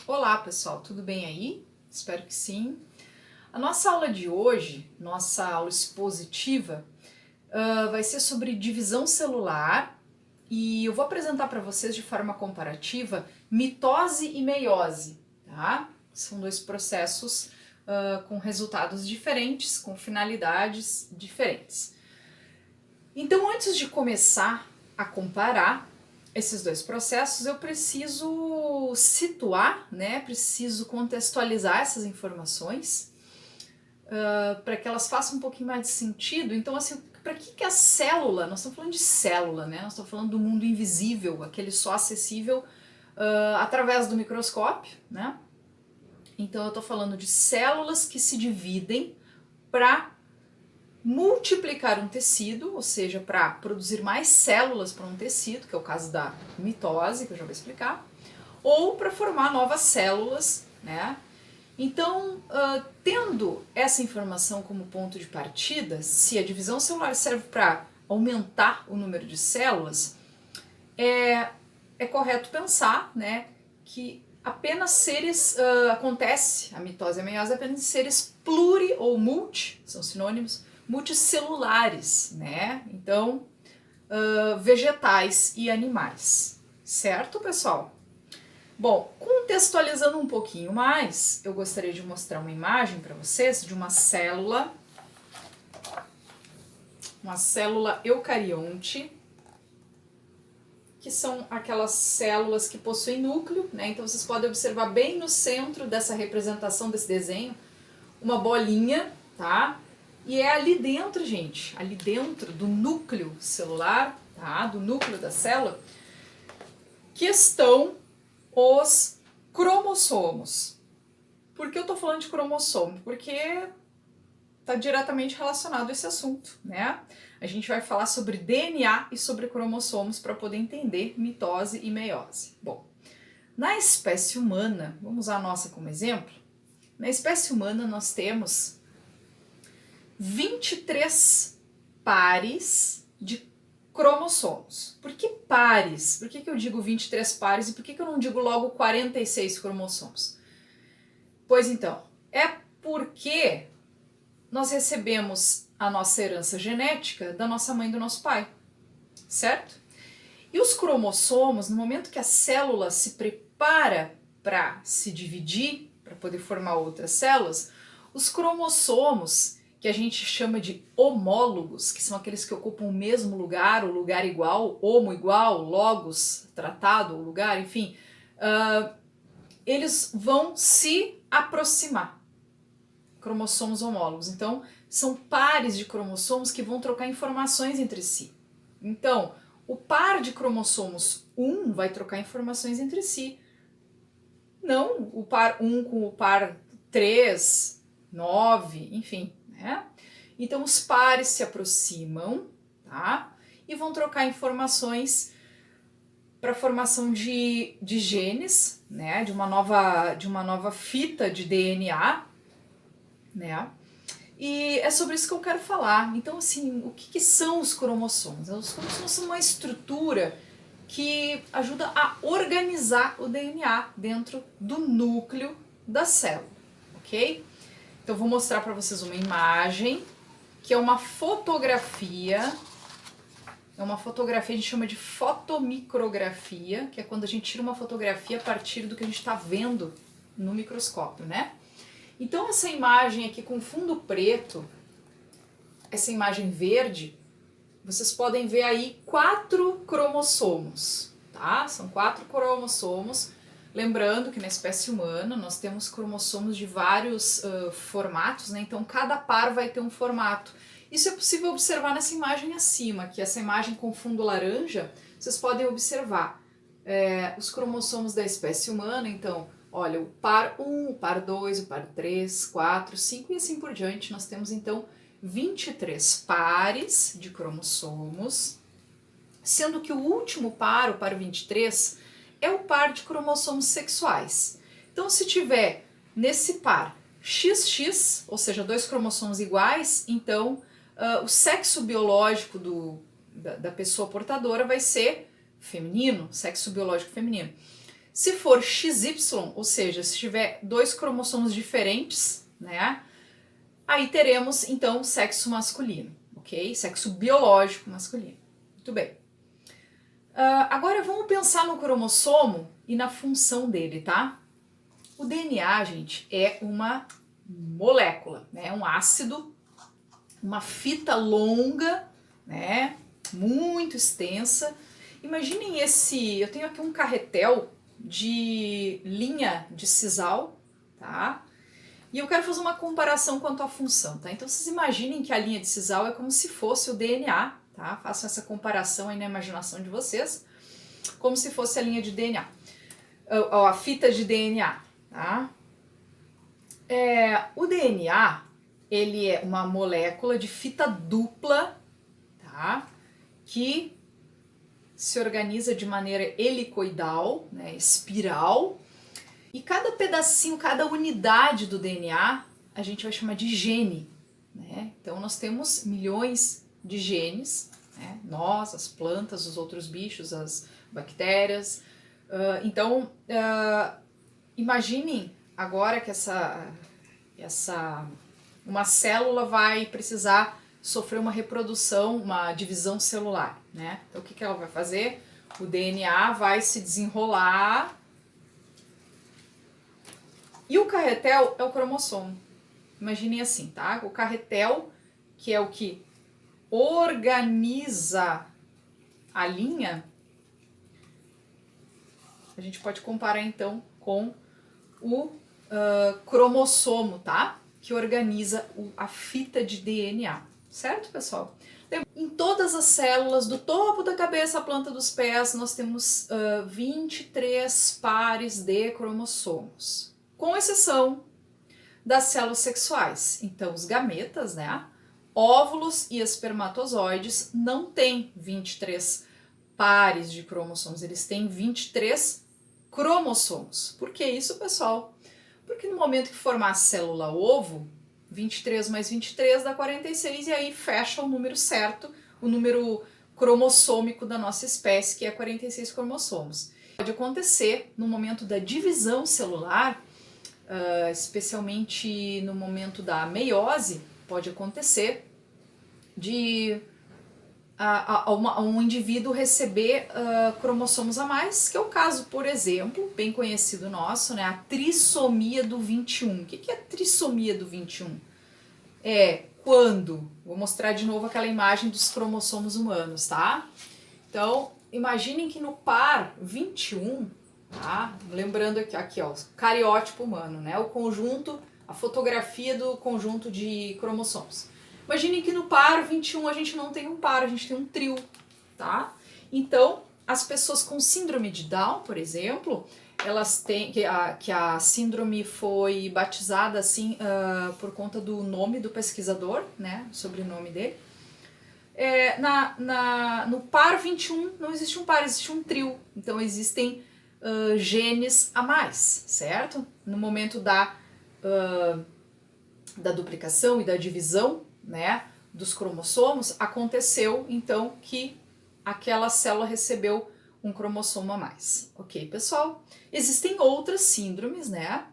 Olá pessoal, tudo bem aí? Espero que sim. A nossa aula de hoje, nossa aula expositiva, vai ser sobre divisão celular e eu vou apresentar para vocês de forma comparativa mitose e meiose, tá? São dois processos com resultados diferentes, com finalidades diferentes. Então, antes de começar a comparar esses dois processos, eu preciso situar, né? Preciso contextualizar essas informações para que elas façam um pouquinho mais de sentido. Então, assim, para que a célula? Nós estamos falando de célula, né? Nós estamos falando do mundo invisível, aquele só acessível através do microscópio, né? Então, eu estou falando de células que se dividem para multiplicar um tecido, ou seja, para produzir mais células para um tecido, que é o caso da mitose, que eu já vou explicar, ou para formar novas células, né? Então, tendo essa informação como ponto de partida, se a divisão celular serve para aumentar o número de células, é correto pensar, né, que apenas seres, acontece, a mitose e a meiose apenas em seres pluri ou multi, são sinônimos, multicelulares, né? Então, vegetais e animais, certo, pessoal? Bom, contextualizando um pouquinho mais, eu gostaria de mostrar uma imagem para vocês de uma célula eucarionte, que são aquelas células que possuem núcleo, né? Então vocês podem observar bem no centro dessa representação desse desenho uma bolinha, tá? E é ali dentro, gente, ali dentro do núcleo celular, tá? Do núcleo da célula, que estão os cromossomos. Por que eu tô falando de cromossomo? Porque está diretamente relacionado a esse assunto, né? A gente vai falar sobre DNA e sobre cromossomos para poder entender mitose e meiose. Bom, na espécie humana, vamos usar a nossa como exemplo, na espécie humana nós temos 23 pares de cromossomos. Por que pares? Por que eu digo 23 pares e por que eu não digo logo 46 cromossomos? Pois então, é porque nós recebemos a nossa herança genética da nossa mãe e do nosso pai, certo? E os cromossomos, no momento que a célula se prepara para se dividir, para poder formar outras células, os cromossomos, que a gente chama de homólogos, que são aqueles que ocupam o mesmo lugar, o lugar igual, homo igual, logos, tratado, o lugar, enfim, eles vão se aproximar. Cromossomos homólogos. Então, são pares de cromossomos que vão trocar informações entre si. Então, o par de cromossomos 1 vai trocar informações entre si. Não o par 1 com o par 3, 9, enfim, né? Então, os pares se aproximam, tá? E vão trocar informações para a formação de genes, né? De uma nova fita de DNA, né? E é sobre isso que eu quero falar. Então, assim, o que são os cromossomos? Os cromossomos são uma estrutura que ajuda a organizar o DNA dentro do núcleo da célula, ok? Então, eu vou mostrar para vocês uma imagem que é uma fotografia. É uma fotografia, a gente chama de fotomicrografia, que é quando a gente tira uma fotografia a partir do que a gente está vendo no microscópio, né? Então essa imagem aqui com fundo preto, essa imagem verde, vocês podem ver aí 4 cromossomos, tá? São 4 cromossomos. Lembrando que na espécie humana nós temos cromossomos de vários formatos, né? Então cada par vai ter um formato. Isso é possível observar nessa imagem acima, que essa imagem com fundo laranja, vocês podem observar os cromossomos da espécie humana. Então, olha, o par 1, o par 2, o par 3, 4, 5 e assim por diante. Nós temos então 23 pares de cromossomos, sendo que o último par, o par 23, é o par de cromossomos sexuais. Então, se tiver nesse par XX, ou seja, 2 cromossomos iguais, então o sexo biológico da pessoa portadora vai ser feminino, sexo biológico feminino. Se for XY, ou seja, se tiver dois cromossomos diferentes, né, aí teremos então sexo masculino, ok? Sexo biológico masculino. Muito bem. Agora vamos pensar no cromossomo e na função dele, tá? O DNA, gente, é uma molécula, né? Um ácido, uma fita longa, né? Muito extensa. Imaginem eu tenho aqui um carretel de linha de sisal, tá? E eu quero fazer uma comparação quanto à função, tá? Então vocês imaginem que a linha de sisal é como se fosse o DNA, tá? Façam essa comparação aí na imaginação de vocês, como se fosse a linha de DNA, a fita de DNA, tá? O DNA, ele é uma molécula de fita dupla, tá? Que se organiza de maneira helicoidal, né, espiral, e cada pedacinho, cada unidade do DNA, a gente vai chamar de gene, né? Então nós temos milhões de genes, né? Nós, as plantas, os outros bichos, as bactérias. Imaginem agora que uma célula vai precisar sofrer uma reprodução, uma divisão celular, né? Então o que ela vai fazer? O DNA vai se desenrolar e o carretel é o cromossomo. Imaginem assim, tá? O carretel, que é o que organiza a linha, a gente pode comparar então com o cromossomo, tá? Que organiza a fita de DNA. Certo, pessoal? Em todas as células, do topo da cabeça à planta dos pés, nós temos 23 pares de cromossomos, com exceção das células sexuais. Então, os gametas, né? Óvulos e espermatozoides não têm 23 pares de cromossomos, eles têm 23 cromossomos. Por que isso, pessoal? Porque no momento que formar a célula ovo, 23 mais 23 dá 46 e aí fecha o número certo, o número cromossômico da nossa espécie, que é 46 cromossomos. Pode acontecer no momento da divisão celular, especialmente no momento da meiose, pode acontecer de um indivíduo receber cromossomos a mais, que é o caso, por exemplo, bem conhecido nosso, né, a trissomia do 21. O que é a trissomia do 21? É quando, vou mostrar de novo aquela imagem dos cromossomos humanos, tá? Então, imaginem que no par 21, tá? Lembrando aqui ó, o cariótipo humano, né, o conjunto, a fotografia do conjunto de cromossomos. Imaginem que no par 21 a gente não tem um par, a gente tem um trio, tá? Então, as pessoas com síndrome de Down, por exemplo, elas têm que a síndrome foi batizada assim por conta do nome do pesquisador, né? O sobrenome dele. No par 21 não existe um par, existe um trio. Então existem genes a mais, certo? No momento da duplicação e da divisão, né, dos cromossomos, aconteceu então que aquela célula recebeu um cromossomo a mais. Ok, pessoal? Existem outras síndromes, né?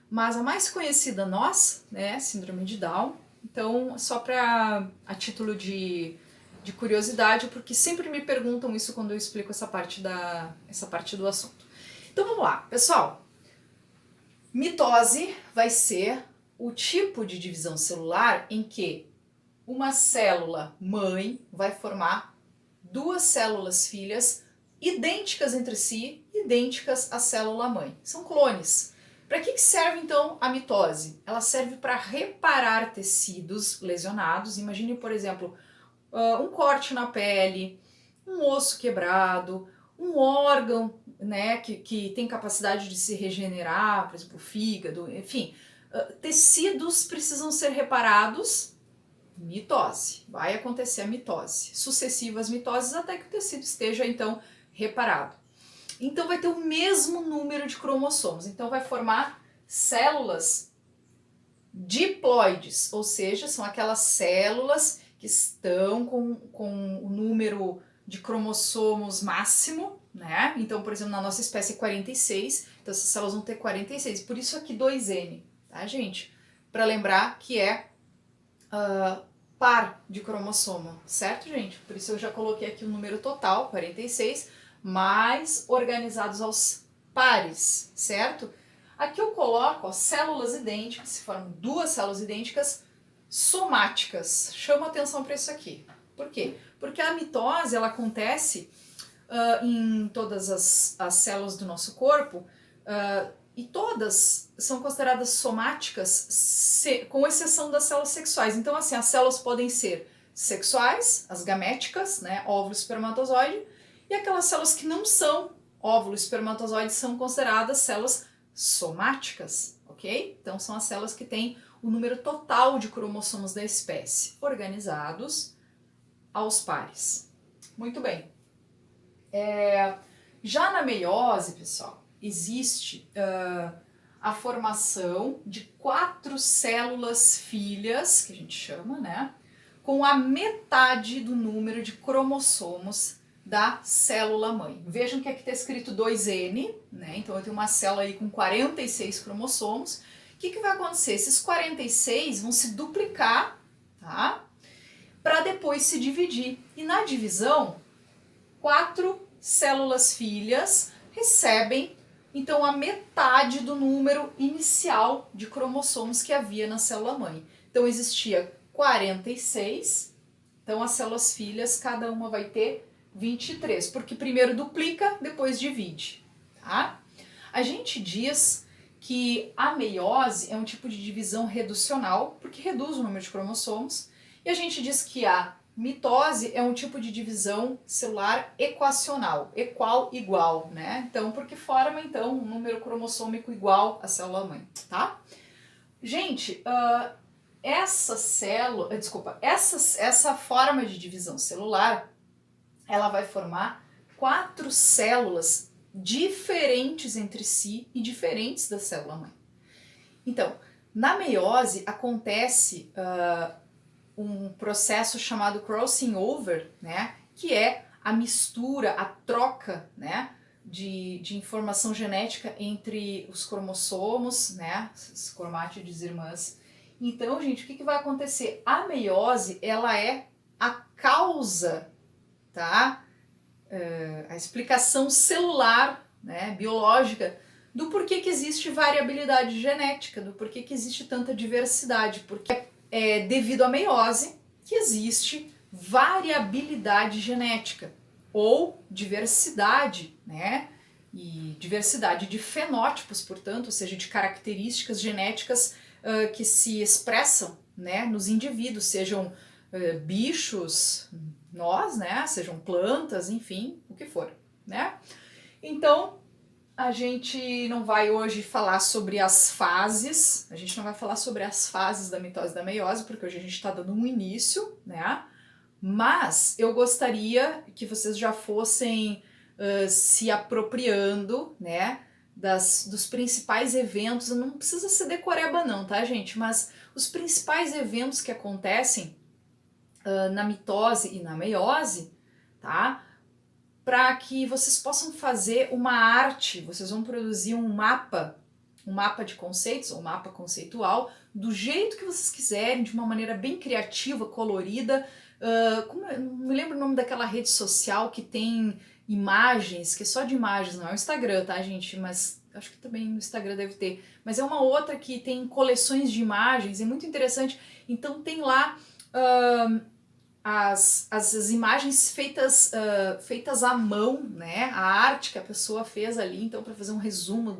Mas a mais conhecida nossa, né, síndrome de Down. Então, só a título de curiosidade, porque sempre me perguntam isso quando eu explico essa parte do assunto. Então vamos lá, pessoal. Mitose vai ser o tipo de divisão celular em que uma célula mãe vai formar duas células filhas idênticas entre si, idênticas à célula mãe. São clones. Para que serve então a mitose? Ela serve para reparar tecidos lesionados. Imagine, por exemplo, um corte na pele, um osso quebrado, um órgão, né, que tem capacidade de se regenerar, por exemplo, o fígado, enfim. Tecidos precisam ser reparados. Mitose. Vai acontecer a mitose. Sucessivas mitoses até que o tecido esteja, então, reparado. Então vai ter o mesmo número de cromossomos. Então vai formar células diploides, ou seja, são aquelas células que estão com o número de cromossomos máximo, né? Então, por exemplo, na nossa espécie é 46, então essas células vão ter 46. Por isso aqui 2N, tá, gente? Para lembrar que é par de cromossomo, certo, gente? Por isso eu já coloquei aqui o número total, 46, mais organizados aos pares, certo? Aqui eu coloco ó, células idênticas, se formam duas células idênticas somáticas. Chama atenção para isso aqui. Por quê? Porque a mitose ela acontece em todas as células do nosso corpo e todas são consideradas somáticas, com exceção das células sexuais. Então, assim, as células podem ser sexuais, as gaméticas, né, óvulo e espermatozoide, e aquelas células que não são óvulo e espermatozoide são consideradas células somáticas, ok? Então, são as células que têm o número total de cromossomos da espécie, organizados aos pares. Muito bem. Já na meiose, pessoal, existe a formação de 4 células filhas, que a gente chama, né? Com a metade do número de cromossomos da célula mãe. Vejam que aqui está escrito 2N, né? Então eu tenho uma célula aí com 46 cromossomos. O que vai acontecer? Esses 46 vão se duplicar, tá? Para depois se dividir. E na divisão, 4 células filhas recebem então a metade do número inicial de cromossomos que havia na célula mãe. Então existia 46, então as células filhas cada uma vai ter 23, porque primeiro duplica, depois divide, tá? A gente diz que a meiose é um tipo de divisão reducional, porque reduz o número de cromossomos, e a gente diz que a mitose é um tipo de divisão celular equacional, equal, igual, né? Então, porque forma, então, um número cromossômico igual à célula mãe, tá? Gente, essa forma de divisão celular, ela vai formar 4 células diferentes entre si e diferentes da célula mãe. Então, na meiose acontece um processo chamado crossing over, né, que é a mistura, a troca, né, de informação genética entre os cromossomos, né, as cromátides irmãs. Então, gente, o que vai acontecer? A meiose, ela é a causa, tá, a explicação celular, né, biológica, do porquê que existe variabilidade genética, do porquê que existe tanta diversidade, porque é devido à meiose que existe variabilidade genética ou diversidade, né? E diversidade de fenótipos, portanto, ou seja, de características genéticas que se expressam, né, nos indivíduos, sejam bichos, nós, né, sejam plantas, enfim, o que for, né? Então, a gente não vai hoje falar sobre as fases, a gente não vai falar sobre as fases da mitose e da meiose, porque hoje a gente está dando um início, né? Mas eu gostaria que vocês já fossem se apropriando, né, dos principais eventos, não precisa ser decoreba não, tá, gente? Mas os principais eventos que acontecem na mitose e na meiose, tá? Para que vocês possam fazer uma arte, vocês vão produzir um mapa de conceitos, ou um mapa conceitual, do jeito que vocês quiserem, de uma maneira bem criativa, colorida. Não me lembro o nome daquela rede social que tem imagens, que é só de imagens, não é o Instagram, tá, gente? Mas acho que também no Instagram deve ter. Mas é uma outra que tem coleções de imagens, é muito interessante. Então tem lá as imagens feitas à mão, né? A arte que a pessoa fez ali, então, para fazer um resumo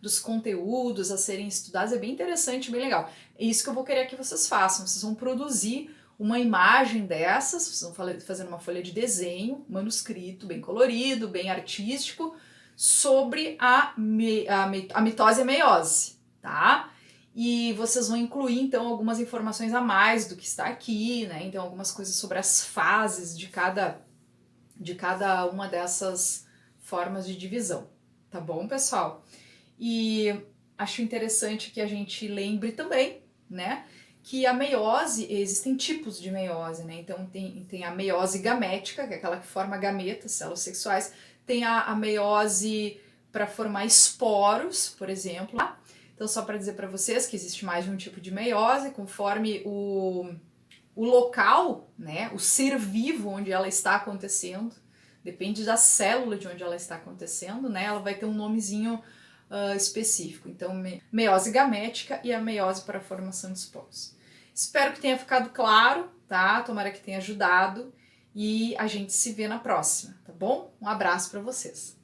dos conteúdos a serem estudados, é bem interessante, bem legal. É isso que eu vou querer que vocês façam. Vocês vão produzir uma imagem dessas, vocês vão fazer uma folha de desenho, manuscrito, bem colorido, bem artístico, sobre a mitose e a meiose, tá? E vocês vão incluir, então, algumas informações a mais do que está aqui, né? Então, algumas coisas sobre as fases de cada uma dessas formas de divisão. Tá bom, pessoal? E acho interessante que a gente lembre também, né, que a meiose, existem tipos de meiose, né? Então, tem a meiose gamética, que é aquela que forma gametas, células sexuais. tem a meiose para formar esporos, por exemplo. Então, só para dizer para vocês que existe mais de um tipo de meiose, conforme o local, né, o ser vivo onde ela está acontecendo, depende da célula de onde ela está acontecendo, né, ela vai ter um nomezinho específico. Então, meiose gamética e a meiose para a formação de esporos. Espero que tenha ficado claro, tá? Tomara que tenha ajudado e a gente se vê na próxima, tá bom? Um abraço para vocês.